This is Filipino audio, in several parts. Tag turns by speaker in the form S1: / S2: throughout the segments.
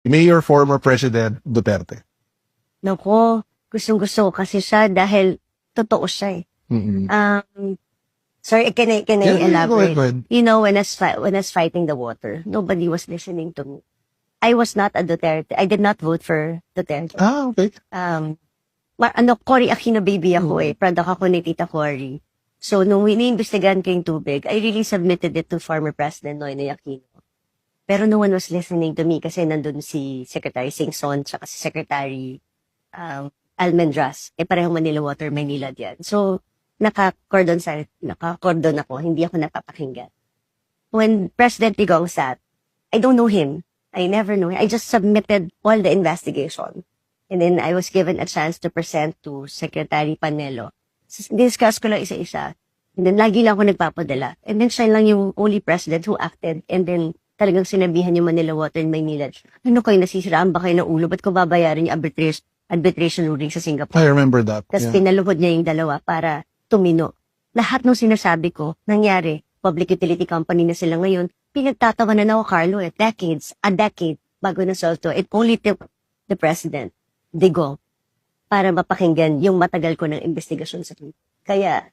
S1: Mayor former President Duterte.
S2: Nako, gustong-gusto ko kasi siya dahil totoo siya eh.
S1: Mm-mm.
S2: Sorry, can I
S1: Yeah,
S2: elaborate?
S1: go ahead.
S2: You know, when I was fighting the water, nobody was listening to me. I was not a Duterte. I did not vote for Duterte.
S1: Ah, okay.
S2: Cory Aquino baby ako eh. Product ako ni Tita Cory. So, nung iniimbestigahan ko yung tubig, I really submitted it to former President Noynoy Aquino. Pero no one was listening to me kasi nandun si Secretary Singson tsaka si Secretary Almendras. Eh, parehong Manila Water, Manila diyan. So, naka-cordon ako. Hindi ako napapakinggan. When President Digong sat, I don't know him. I never knew him. I just submitted all the investigation. And then I was given a chance to present to Secretary Panelo. Discuss ko lang isa-isa. And then lagi lang ako nagpapadala. And then siya lang yung only president who acted. And then talagang sinabihan yung Manila Water and Maynila. Ano kayo, nasisiraan ba kayo ng ulo? Ba't ko babayaran yung arbitration ruling sa Singapore?
S1: I remember that.
S2: Tapos pinaluhod niya yung dalawa para tumino. Lahat ng sinasabi ko, nangyari. Public utility company na sila ngayon. Pinagtatawanan ako, Carlo, a decade bago na-solve to. It only took the president, Digong, para mapakinggan yung matagal ko ng investigasyon sa akin. Kaya,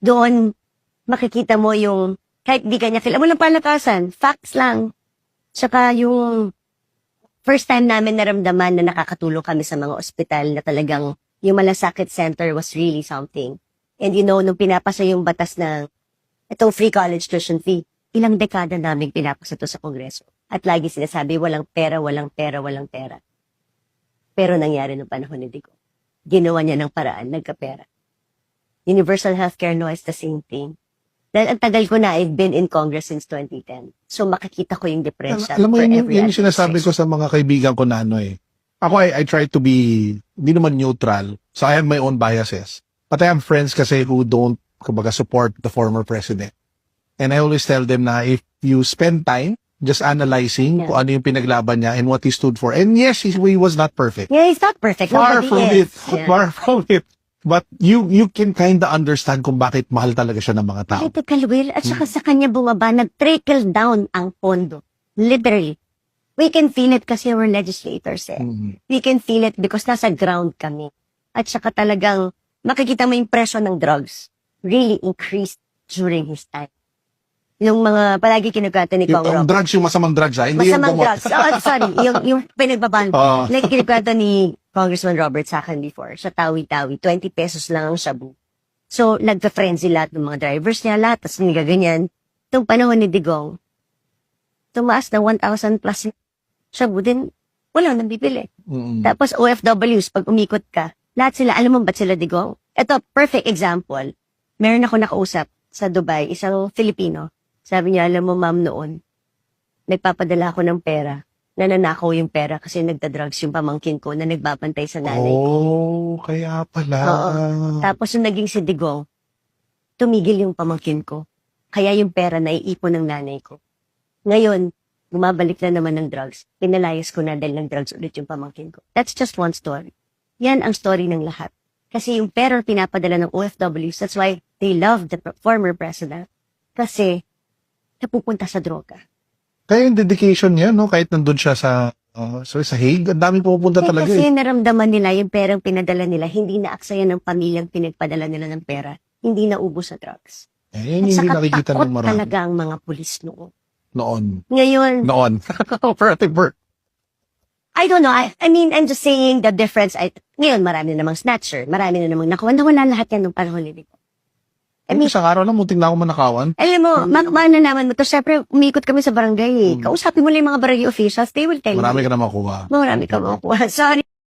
S2: doon, makikita mo yung, kahit di kanya kailangan mo lang palakasan, facts lang. Tsaka yung first time namin naramdaman na nakakatulong kami sa mga ospital na talagang yung malasakit center was really something. And you know, nung pinapasa yung batas ng itong free college tuition fee, ilang dekada namin pinapasa to sa Kongreso. At lagi sinasabi, walang pera, walang pera, walang pera. Pero nangyari noong panahon ni Digong. Ginawa niya ng paraan, nagkapera. Universal healthcare law is the same thing. Dahil ang tagal ko na, I've been in Congress since 2010. So makikita ko yung differential
S1: Alam mo,
S2: for
S1: yun
S2: every
S1: yung sinasabi ko sa mga kaibigan ko na ano eh. Ako, I try to be, hindi naman neutral. So I have my own biases. But I have friends kasi who don't, kumbaga, support the former president. And I always tell them na if you spend time just analyzing kung ano yung pinaglaban niya and what he stood for. And yes, he was not perfect.
S2: Yeah, he's not perfect.
S1: Far
S2: Nobody
S1: from
S2: is.
S1: it.
S2: Yeah.
S1: Far from it. But you can kinda understand kung bakit mahal talaga siya ng mga tao.
S2: Political will. At saka sa kanya bumaba, nag-trickle down ang pondo. Literally. We can feel it kasi we're legislators eh. We can feel it because nasa ground kami. At saka talagang makikita mo yung presyo ng drugs really increased during his time. Yung mga palagi kinukata ni Kong
S1: Yung
S2: Rob.
S1: drugs, yung masamang drugs, ha? Hindi
S2: Masamang
S1: yung gamot.
S2: drugs. Oh, sorry. Yung pinagbaban. Like kinukata ni Congressman Robert sa akin before. Sa Tawi-Tawi. 20 pesos lang ang shabu. So, nagka-frenzy lahat ng mga drivers niya. Lahat. Tapos ganyan. Itong panahon ni Digong, tumaas na 1,000 plus shabu din. Wala nang bibili. Tapos OFWs, pag umikot ka, lahat sila, alam mo ba't sila Digong? Ito, perfect example. Meron ako nakausap sa Dubai, isang Filipino. Sabi niya, alam mo ma'am noon, nagpapadala ako ng pera. Nananakaw yung pera kasi nagda-drugs yung pamangkin ko na nagbabantay sa nanay ko.
S1: Oh, kaya pala.
S2: Oo. Tapos nung naging si Digong, tumigil yung pamangkin ko. Kaya yung pera na iipon ng nanay ko. Ngayon, bumabalik na naman ng drugs. Pinalayas ko na dahil ng drugs ulit yung pamangkin ko. That's just one story. Yan ang story ng lahat. Kasi yung pera pinapadala ng OFWs, that's why they love the former president. Kasi napupunta sa droga.
S1: Kaya yung dedication niya, no? Kahit nandun siya sa Hague, ang daming pupunta talaga
S2: Kasi
S1: eh.
S2: naramdaman nila yung perang pinadala nila, hindi na aksaya ng pamilyang pinagpadala nila ng pera, hindi na ubos sa drugs.
S1: Eh, yun hindi nakikita ng marami.
S2: Talaga ang mga pulis noon.
S1: Noon.
S2: Ngayon,
S1: Operative work.
S2: I don't know. I mean, I'm just saying the difference. Ngayon, marami na namang snatcher. Marami na namang nakuha. Nawala lahat yan nung panahon nila.
S1: I mean, isang araw lang, munting na ako manakawan.
S2: Alam mo, maano naman mo to. Siyempre, umikot kami sa barangay eh. Kausapin mo lang yung mga barangay officials. They will tell you.
S1: Marami ka na makuha.
S2: Marami ka makuha. Sorry.